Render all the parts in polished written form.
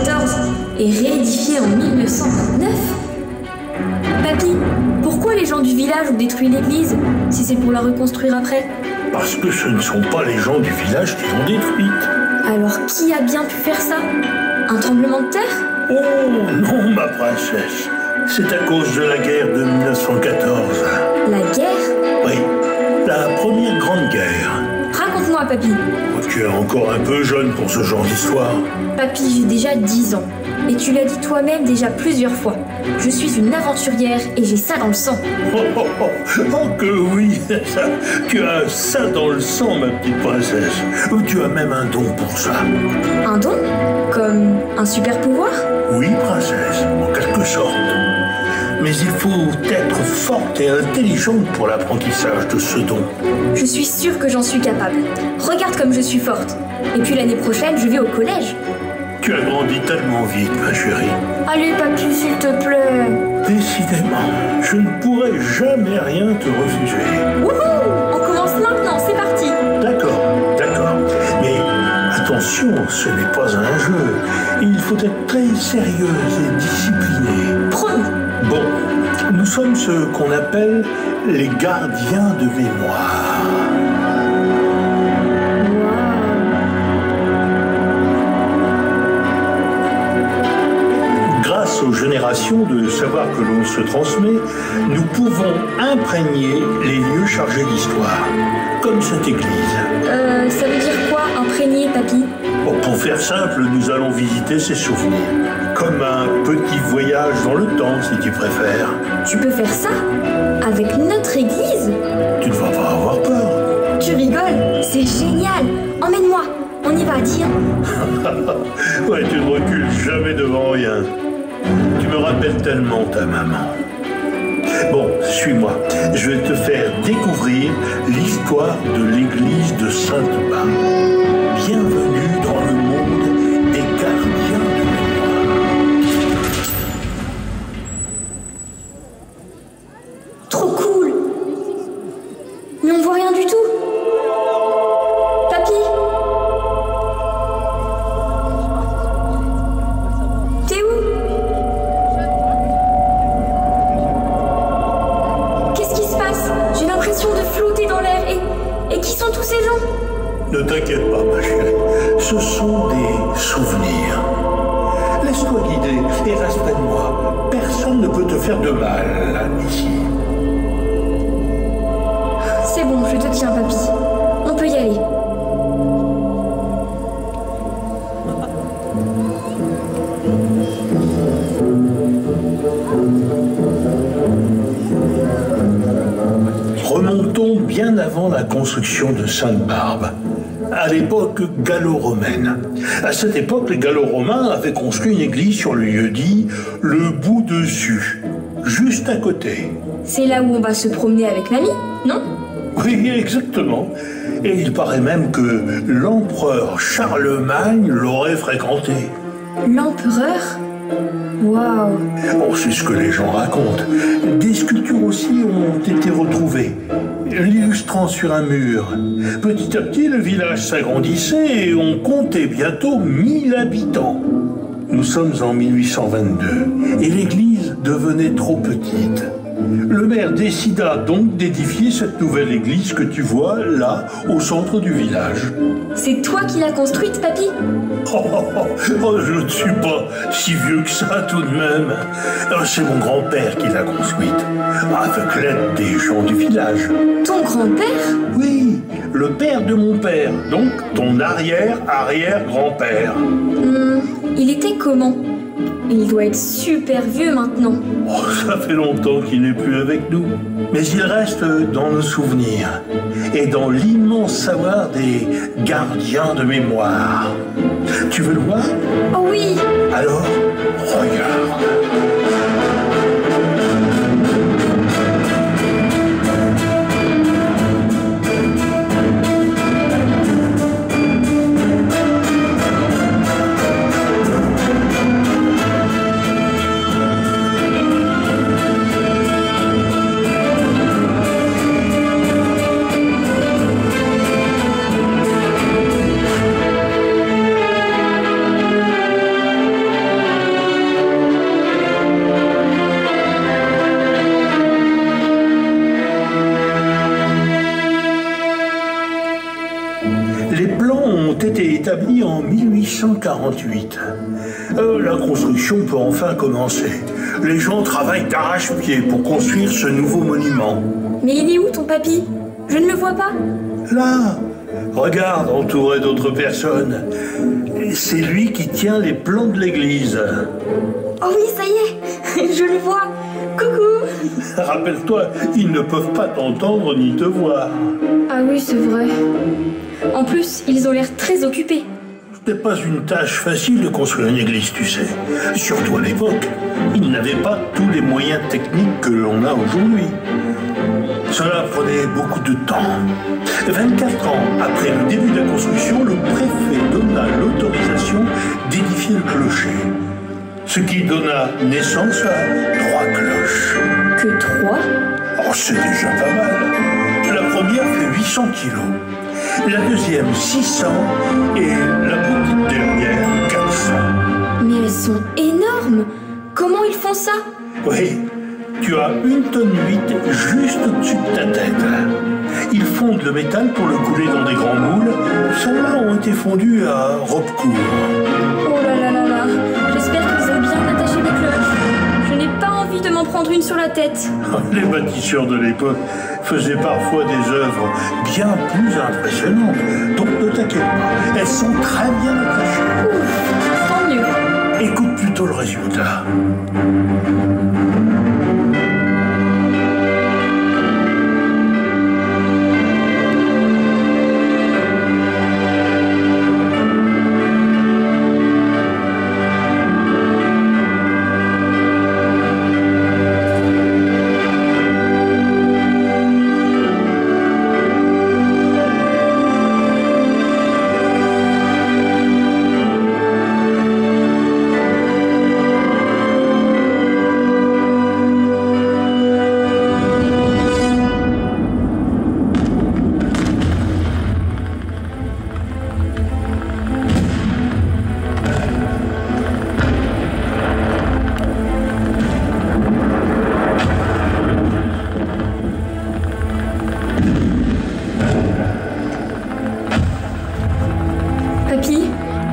1914 et réédifié en 1929. Papy, pourquoi les gens du village ont détruit l'église si c'est pour la reconstruire après? Parce que ce ne sont pas les gens du village qui l'ont détruite. Alors qui a bien pu faire ça? Un tremblement de terre? Oh non, ma princesse. C'est à cause de la guerre de 1914. La guerre? Oui, la première grande guerre. Raconte-moi, papy. Tu es encore un peu jeune pour ce genre d'histoire. Papy, j'ai déjà 10 ans. Et tu l'as dit toi-même déjà plusieurs fois. Je suis une aventurière et j'ai ça dans le sang. Oh que oui, ça, tu as ça dans le sang, ma petite princesse. Tu as même un don pour ça. Un don? Comme un super pouvoir? Oui, princesse, en quelque sorte. Mais il faut être forte et intelligente pour l'apprentissage de ce don. Je suis sûre que j'en suis capable. Regarde comme je suis forte. Et puis l'année prochaine, je vais au collège. Tu as grandi tellement vite, ma chérie. Allez, papy, s'il te plaît. Décidément, je ne pourrai jamais rien te refuser. Wouhou! On commence maintenant, c'est parti. D'accord. Mais attention, ce n'est pas un jeu. Il faut être très sérieuse et disciplinée. Promis. Bon, nous sommes ce qu'on appelle les gardiens de mémoire. Grâce aux générations de savoir que l'on se transmet, nous pouvons imprégner les lieux chargés d'histoire, comme cette église. Ça veut dire quoi, imprégner, papy? Bon, pour faire simple, nous allons visiter ses souvenirs. Comme un petit voyage dans le temps, si tu préfères. Tu peux faire ça? Avec notre église? Tu ne vas pas avoir peur. Tu rigoles? C'est génial! Emmène-moi! On y va, dire. Ouais, tu ne recules jamais devant rien. Tu me rappelles tellement ta maman. Bon, suis-moi. Je vais te faire découvrir l'histoire de l'église de Sainte-Barbe. Bienvenue dans le monde des gardiens de mémoire. Trop cool! Mais on voit rien du tout! Papy! T'es où? Qu'est-ce qui se passe? J'ai l'impression de flotter dans l'air. Et qui sont tous ces gens? Ne t'inquiète pas, ma chérie. Ce sont des souvenirs. Laisse-toi guider et reste près de moi. Personne ne peut te faire de mal, ici. C'est bon, je te tiens, papy. On peut y aller. Remontons bien avant la construction de Sainte-Barbe, à l'époque gallo-romaine. À cette époque, les gallo-romains avaient construit une église sur le lieu-dit le Bout-Dessus, juste à côté. C'est là où on va se promener avec mamie, non? Oui, exactement. Et il paraît même que l'empereur Charlemagne l'aurait fréquenté. L'empereur? Waouh! Bon, c'est ce que les gens racontent. Des sculptures aussi ont été retrouvées, l'illustrant sur un mur. Petit à petit, le village s'agrandissait et on comptait bientôt 1000 habitants. Nous sommes en 1822 et l'église devenait trop petite. Le maire décida donc d'édifier cette nouvelle église que tu vois là, au centre du village. C'est toi qui l'as construite, papy? Je ne suis pas si vieux que ça tout de même. C'est mon grand-père qui l'a construite, avec l'aide des gens du village. Ton grand-père? Oui, le père de mon père, donc ton arrière-arrière-grand-père. Il était comment? Il doit être super vieux maintenant. Oh, ça fait longtemps qu'il n'est plus avec nous. Mais il reste dans nos souvenirs et dans l'immense savoir des gardiens de mémoire. Tu veux le voir? Oh oui! Alors, regarde. 1848. La construction peut enfin commencer. Les gens travaillent d'arrache-pied pour construire ce nouveau monument. Mais il est où ton papy? Je ne le vois pas. Là, regarde, entouré d'autres personnes. C'est lui qui tient les plans de l'église. Oh oui, ça y est, je le vois. Coucou. Rappelle-toi, ils ne peuvent pas t'entendre ni te voir. Ah oui, c'est vrai. En plus, ils ont l'air très occupés. Ce n'est pas une tâche facile de construire une église, tu sais. Surtout à l'époque, ils n'avaient pas tous les moyens techniques que l'on a aujourd'hui. Cela prenait beaucoup de temps. 24 ans après le début de la construction, le préfet donna l'autorisation d'édifier le clocher. Ce qui donna naissance à 3 cloches. Que 3? Oh, c'est déjà pas mal. La première fait 800 kilos. La deuxième 600 et la petite dernière 400. Mais elles sont énormes. Comment ils font ça? Oui, tu as 1,8 tonne juste au-dessus de ta tête. Ils fondent le métal pour le couler dans des grands moules. Celles-là ont été fondues à Robecourt. Oh là là là là. J'espère qu'ils ont bien attaché les cloches. Je n'ai pas envie de m'en prendre une sur la tête. Les bâtisseurs de l'époque faisaient parfois des œuvres bien plus impressionnantes. Donc ne t'inquiète pas, elles sont très bien attachées. Ouf, tant mieux. Écoute plutôt le résultat.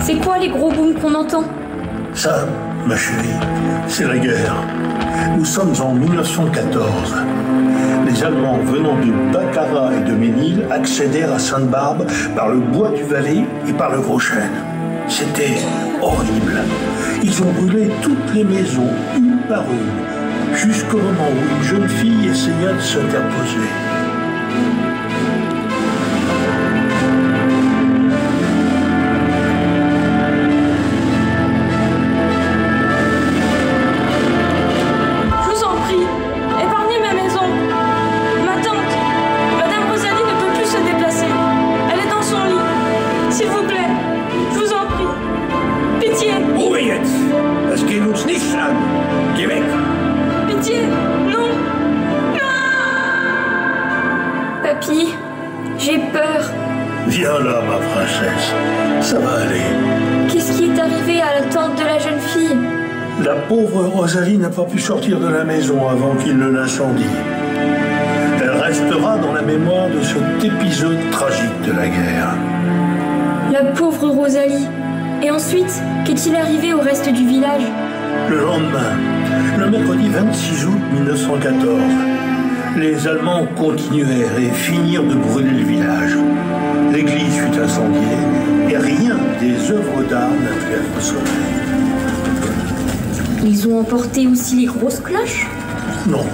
C'est quoi les gros booms qu'on entend? Ça, ma chérie, c'est la guerre. Nous sommes en 1914. Les Allemands venant de Baccarat et de Ménil accédèrent à Sainte-Barbe par le bois du Valais et par le Gros Chêne. C'était horrible. Ils ont brûlé toutes les maisons, une par une, jusqu'au moment où une jeune fille essaya de s'interposer. Papy, j'ai peur. Viens là, ma princesse. Ça va aller. Qu'est-ce qui est arrivé à la tante de la jeune fille? La pauvre Rosalie n'a pas pu sortir de la maison avant qu'il ne l'incendie. Elle restera dans la mémoire de cet épisode tragique de la guerre. La pauvre Rosalie. Et ensuite, qu'est-il arrivé au reste du village? Le lendemain, le mercredi 26 août 1914, les Allemands continuèrent et finirent de brûler le village. L'église fut incendiée et rien des œuvres d'art n'a pu être sauvé. Ils ont emporté aussi les grosses cloches? Non.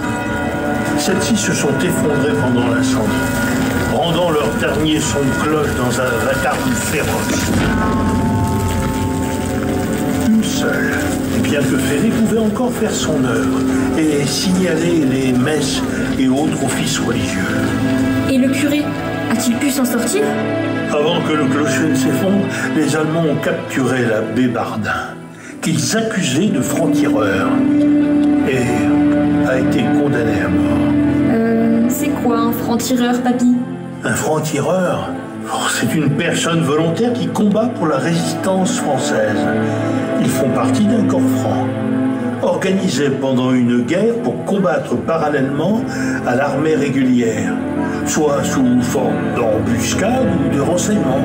Celles-ci se sont effondrées pendant l'incendie, rendant leur dernier son de cloche dans un vacarme féroce. Une seule, bien que fêlée, pouvait encore faire son œuvre et signaler les messes et autres offices religieux. Et le curé, a-t-il pu s'en sortir? Avant que le clocher ne s'effondre, les Allemands ont capturé l'abbé Bardin, qu'ils accusaient de franc-tireur, et a été condamné à mort. C'est quoi un franc-tireur, papy? Un franc-tireur? C'est une personne volontaire qui combat pour la résistance française. Ils font partie d'un corps franc, organisé pendant une guerre pour combattre parallèlement à l'armée régulière, soit sous forme d'embuscade ou de renseignement.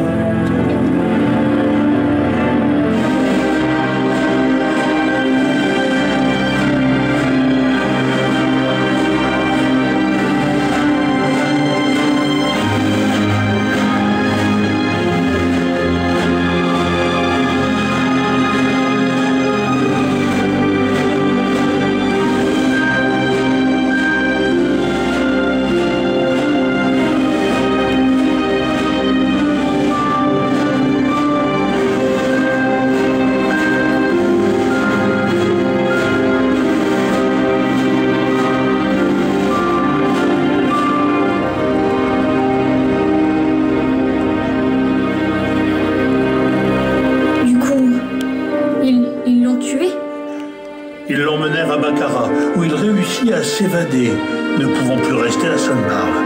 Ils l'emmenèrent à Baccarat, où il réussit à s'évader, ne pouvant plus rester à Sainte-Barbe.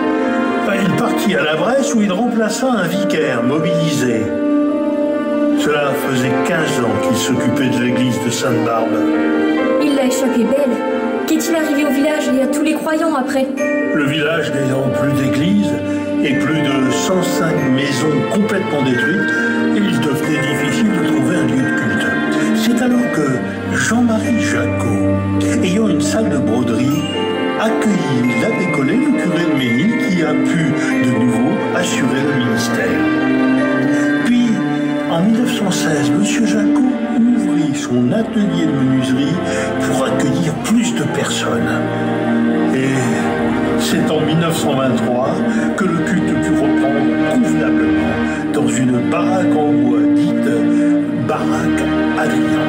Il partit à la Bresse, où il remplaça un vicaire mobilisé. Cela faisait 15 ans qu'il s'occupait de l'église de Sainte-Barbe. Il l'a échappé belle. Qu'est-il arrivé au village et à tous les croyants après? Le village n'ayant plus d'église et plus de 105 maisons complètement détruites, il devenait difficile de trouver un lieu de culte. C'est alors que Jean-Marie Jacot, ayant une salle de broderie, accueillit l'abbé Collet, le curé de Ménil, qui a pu de nouveau assurer le ministère. Puis, en 1916, M. Jacot ouvrit son atelier de menuiserie pour accueillir plus de personnes. Et c'est en 1923 que le culte put reprendre convenablement dans une baraque en bois dite baraque Adrien.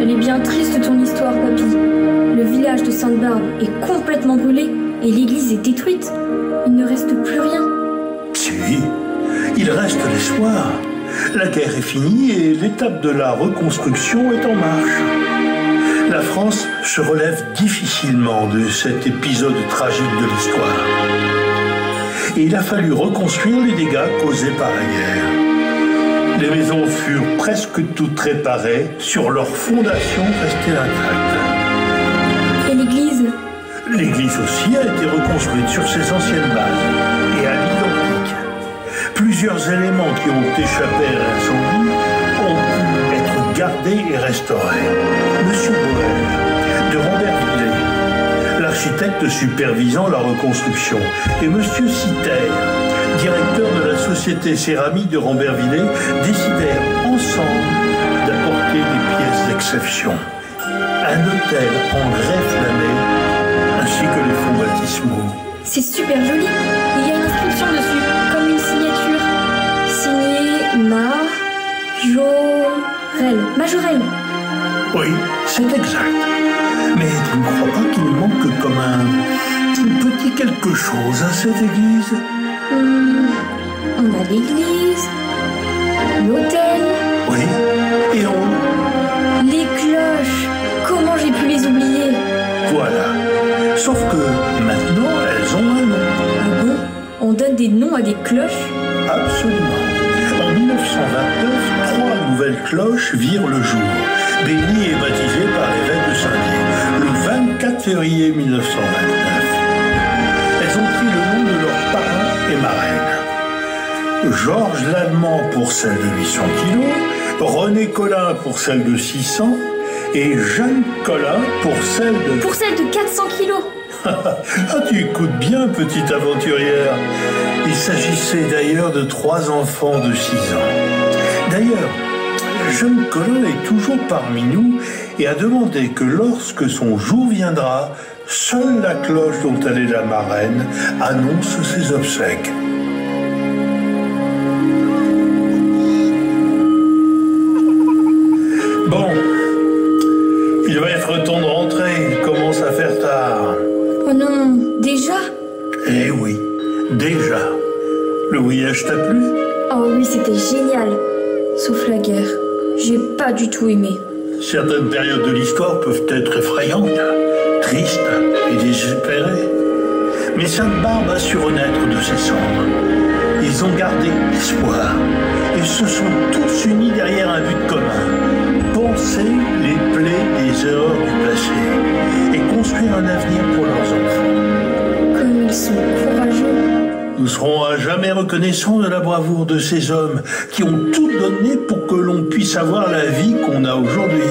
Elle est bien triste ton histoire, papy. Le village de Sainte-Barbe est complètement brûlé et l'église est détruite. Il ne reste plus rien. Si, il reste l'espoir. La guerre est finie et l'étape de la reconstruction est en marche. La France se relève difficilement de cet épisode tragique de l'histoire. Et il a fallu reconstruire les dégâts causés par la guerre. Les maisons furent presque toutes réparées, sur leurs fondations restées intactes. Et l'église? L'église aussi a été reconstruite sur ses anciennes bases et à l'identique. Plusieurs éléments qui ont échappé à l'incendie ont pu être gardés et restaurés. Monsieur Boer, de Rambervillers, l'architecte supervisant la reconstruction, et Monsieur Citer, directeur de la société céramique de Rambervillers, décidèrent ensemble d'apporter des pièces d'exception. Un hôtel en grès flammé, ainsi que les fonds baptismaux. C'est super joli. Il y a une inscription dessus, comme une signature. Signé Majorel. Oui, c'est exact. Mais tu ne crois pas qu'il manque comme un petit quelque chose à cette église? On a l'église, l'hôtel. Oui, et on... Les cloches. Comment j'ai pu les oublier? Voilà. Sauf que maintenant, elles ont un nom. Ah bon? On donne des noms à des cloches? Absolument. En 1929, 3 nouvelles cloches virent le jour, bénies et baptisées par l'évêque de Saint-Dié, le 24 février 1929. Elles ont pris le nom de leur parrain et marraine. Georges Lallemand pour celle de 800 kilos, René Collin pour celle de 600 et Jeanne Collin pour celle de... Pour celle de 400 kilos. Ah, tu écoutes bien, petite aventurière. Il s'agissait d'ailleurs de 3 enfants de 6 ans. D'ailleurs, Jeanne Collin est toujours parmi nous et a demandé que lorsque son jour viendra, seule la cloche dont elle est la marraine annonce ses obsèques. Bon, il va être temps de rentrer, il commence à faire tard. Oh non, déjà? Eh oui, déjà. Le voyage t'a plu? Oh oui, c'était génial. Sauf la guerre. J'ai pas du tout aimé. Certaines périodes de l'histoire peuvent être effrayantes, tristes et désespérées. Mais Sainte-Barbe a su renaître de ses cendres. Ils ont gardé espoir et se sont tous unis derrière un but commun. Penser les plaies des erreurs du passé et construire un avenir pour leurs enfants. Comme ils sont courageux. Nous serons à jamais reconnaissants de la bravoure de ces hommes qui ont tout donné pour que l'on puisse avoir la vie qu'on a aujourd'hui.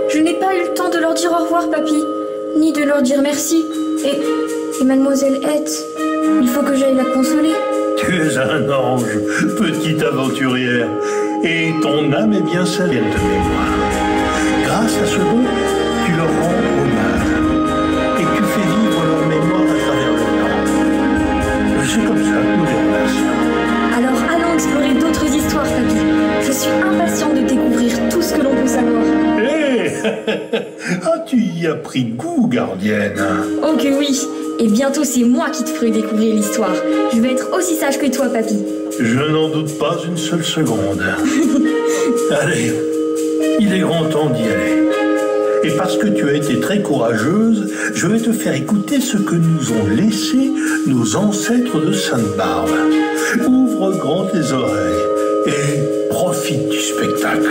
Je n'ai pas eu le temps de leur dire au revoir, papy, ni de leur dire merci. Et mademoiselle Hette, il faut que j'aille la consoler. Tu es un ange, petite aventurière, et ton âme est bien saine de mémoire. Grâce à ce don, tu leur rends hommage, et tu fais vivre leur mémoire à travers le temps. C'est comme ça que nous les remercions. Alors allons explorer d'autres histoires, papy. Je suis impatiente de découvrir tout ce que l'on peut savoir. Hé Ah, tu y as pris goût, gardienne. Oh que oui. Et bientôt c'est moi qui te ferai découvrir l'histoire. Je vais être aussi sage que toi, papy. Je n'en doute pas une seule seconde. Allez, Il est grand temps d'y aller. Et parce que tu as été très courageuse, je vais te faire écouter ce que nous ont laissé nos ancêtres de Sainte-Barbe. Ouvre grand tes oreilles et profite du spectacle.